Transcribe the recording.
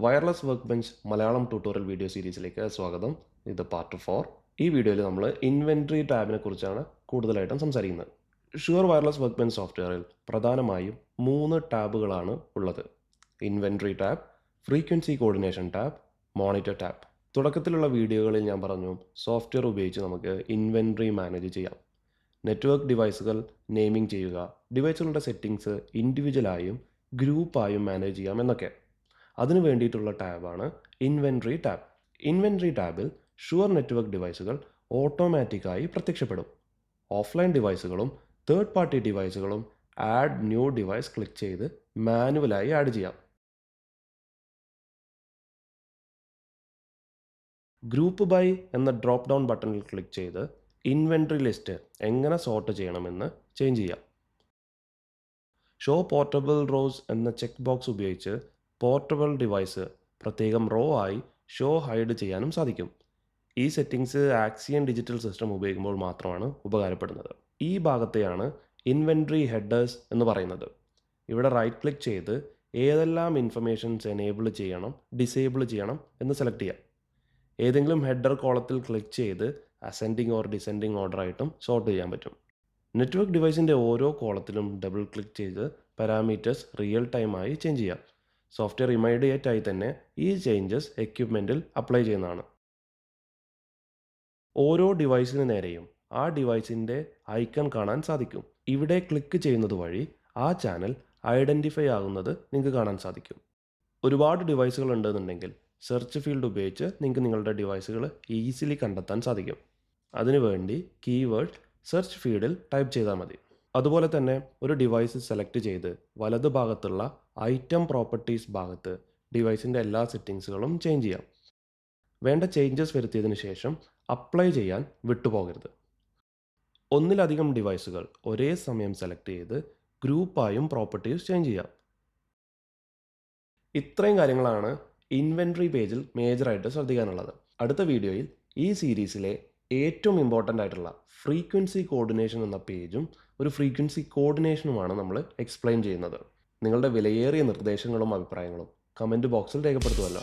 Wireless work bench Malayalam tutorial video സീരീസിലേക്ക് സ്വാഗതം. ഇത് പാർട്ട് 4. ഈ വീഡിയോയിൽ നമ്മൾ ഇൻവെൻട്രി ടാബിനെ കുറിച്ചാണ് കൂടുതലായിട്ടും സംസാരിക്കുന്നത്. ഷുവർ വയർലെസ് വർക്ക് ബെഞ്ച് സോഫ്റ്റ്വെയറിൽ പ്രധാനമായും 3 ടാബുകളാണ് ഉള്ളത്. Inventory tab, frequency coordination tab, monitor tab. തുടക്കത്തിലുള്ള വീഡിയോകളിൽ ഞാൻ പറഞ്ഞു സോഫ്റ്റ്വെയർ ഉപയോഗിച്ച് നമുക്ക് ഇൻവെൻട്രി മാനേജ് ചെയ്യാം. നെറ്റ്വർക്ക് ഡിവൈസുകൾ നെയിമിംഗ് ചെയ്യുക, ഡിവൈസുകളുടെ സെറ്റിംഗ്സ് ഇൻഡിവിജ്വലായും ഗ്രൂപ്പായും മാനേജ് ചെയ്യാം എന്നൊക്കെ. അതിനു വേണ്ടിയിട്ടുള്ള ടാബാണ് ഇൻവെൻട്രി ടാബ്. ഇൻവെൻട്രി ടാബിൽ ഷുവർ നെറ്റ്വർക്ക് ഡിവൈസുകൾ ഓട്ടോമാറ്റിക്കായി പ്രത്യക്ഷപ്പെടും. ഓഫ്ലൈൻ ഡിവൈസുകളും തേർഡ് പാർട്ടി ഡിവൈസുകളും ആഡ് ന്യൂ ഡിവൈസ് ക്ലിക്ക് ചെയ്ത് മാനുവലായി ആഡ് ചെയ്യാം. ഗ്രൂപ്പ് ബൈ എന്ന ഡ്രോപ്പ് ഡൗൺ ബട്ടണിൽ ക്ലിക്ക് ചെയ്ത് ഇൻവെൻട്രി ലിസ്റ്റ് എങ്ങനെ സോർട്ട് ചെയ്യണമെന്ന് ചേഞ്ച് ചെയ്യാം. ഷോ പോർട്ടബിൾ റോസ് എന്ന ചെക്ക് ബോക്സ് ഉപയോഗിച്ച് പോർട്ടബിൾ ഡിവൈസ് പ്രത്യേകം റോ ആയി ഷോ ഹൈഡ് ചെയ്യാനും സാധിക്കും. ഈ സെറ്റിംഗ്സ് ആക്സിയൻ ഡിജിറ്റൽ സിസ്റ്റം ഉപയോഗിക്കുമ്പോൾ മാത്രമാണ് ഉപകാരപ്പെടുന്നത്. ഈ ഭാഗത്തെയാണ് ഇൻവെൻട്രി ഹെഡേഴ്സ് എന്ന് പറയുന്നത്. ഇവിടെ റൈറ്റ് ക്ലിക്ക് ചെയ്ത് ഏതെല്ലാം ഇൻഫർമേഷൻസ് എനേബിൾ ചെയ്യണം, ഡിസേബിൾ ചെയ്യണം എന്ന് സെലക്ട് ചെയ്യാം. ഏതെങ്കിലും ഹെഡർ കോളത്തിൽ ക്ലിക്ക് ചെയ്ത് അസെൻഡിങ് ഓർ ഡിസെൻഡിങ് ഓർഡർ ആയിട്ടും സോർട്ട് ചെയ്യാൻ പറ്റും. നെറ്റ്വർക്ക് ഡിവൈസിൻ്റെ ഓരോ കോളത്തിലും ഡബിൾ ക്ലിക്ക് ചെയ്ത് പാരാമീറ്റേഴ്സ് റിയൽ ടൈമായി ചേഞ്ച് ചെയ്യാം. സോഫ്റ്റ്വെയർ ഇമ്മീഡിയറ്റ് ആയി തന്നെ ഈ ചേഞ്ചസ് എക്യുപ്മെൻറ്റിൽ അപ്ലൈ ചെയ്യുന്നതാണ്. ഓരോ ഡിവൈസിന് നേരെയും ആ ഡിവൈസിൻ്റെ ഐക്കൺ കാണാൻ സാധിക്കും. ഇവിടെ ക്ലിക്ക് ചെയ്യുന്നത് വഴി ആ ചാനൽ ഐഡൻറ്റിഫൈ ആകുന്നത് നിങ്ങൾക്ക് കാണാൻ സാധിക്കും. ഒരുപാട് ഡിവൈസുകൾ ഉണ്ടെന്നുണ്ടെങ്കിൽ സെർച്ച് ഫീൽഡ് ഉപയോഗിച്ച് നിങ്ങൾക്ക് നിങ്ങളുടെ ഡിവൈസുകൾ ഈസിലി കണ്ടെത്താൻ സാധിക്കും. അതിനുവേണ്ടി കീവേഡ് സെർച്ച് ഫീൽഡിൽ ടൈപ്പ് ചെയ്താൽ മതി. അതുപോലെ തന്നെ ഒരു ഡിവൈസ് സെലക്ട് ചെയ്ത് വലതു ഭാഗത്തുള്ള ഐറ്റം പ്രോപ്പർട്ടീസ് ഭാഗത്ത് ഡിവൈസിൻ്റെ എല്ലാ സെറ്റിങ്സുകളും ചേഞ്ച് ചെയ്യാം. വേണ്ട ചേഞ്ചസ് വരുത്തിയതിനു ശേഷം അപ്ലൈ ചെയ്യാൻ വിട്ടുപോകരുത്. ഒന്നിലധികം ഡിവൈസുകൾ ഒരേ സമയം സെലക്ട് ചെയ്ത് ഗ്രൂപ്പായും പ്രോപ്പർട്ടീസ് ചേഞ്ച് ചെയ്യാം. ഇത്രയും കാര്യങ്ങളാണ് ഇൻവെൻട്രി പേജിൽ മേജറായിട്ട് ശ്രദ്ധിക്കാനുള്ളത്. അടുത്ത വീഡിയോയിൽ ഈ സീരീസിലെ ഏറ്റവും ഇമ്പോർട്ടൻ്റ് ആയിട്ടുള്ള ഫ്രീക്വൻസി കോർഡിനേഷൻ എന്ന പേജും ഒരു ഫ്രീക്വൻസി കോർഡിനേഷനുമാണ് നമ്മൾ എക്സ്പ്ലെയിൻ ചെയ്യുന്നത്. നിങ്ങളുടെ വിലയേറിയ നിർദ്ദേശങ്ങളും അഭിപ്രായങ്ങളും കമൻറ്റ് ബോക്സിൽ രേഖപ്പെടുത്തുമല്ലോ.